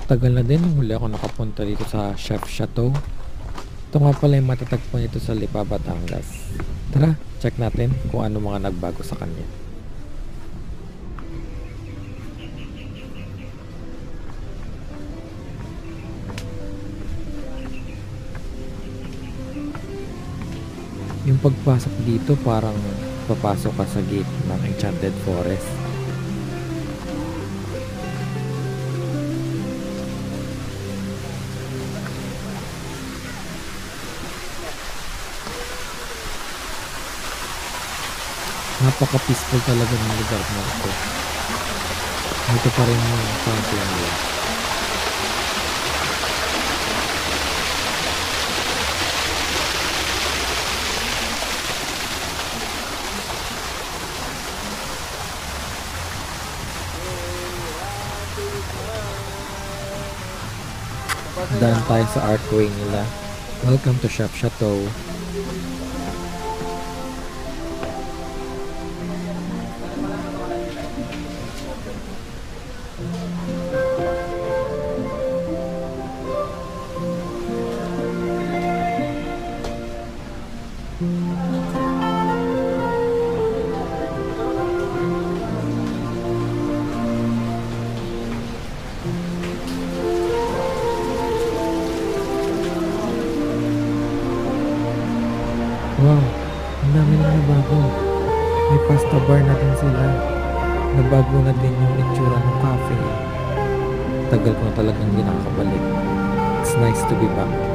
Tagal na din nung huli ako nakapunta dito sa Chef Chateau. Ito nga pala yung matatagpuan nito sa Lipa, Batangas. Tara, check natin kung ano mga nagbago sa kanya. Yung pagpasok dito parang papasok ka sa gate ng Enchanted Forest. Napaka-peaceful talaga ng lugar na ito. Ito pa rin yung fountain nila. Daan tayo sa archway nila. Welcome to Chef Chateau. Wow, ang dami na nabago. May pasta bar na din sila. Nabago na din yung itsura ng cafe. Tagal ko na talagang hindi nakakabalik. It's nice to be back.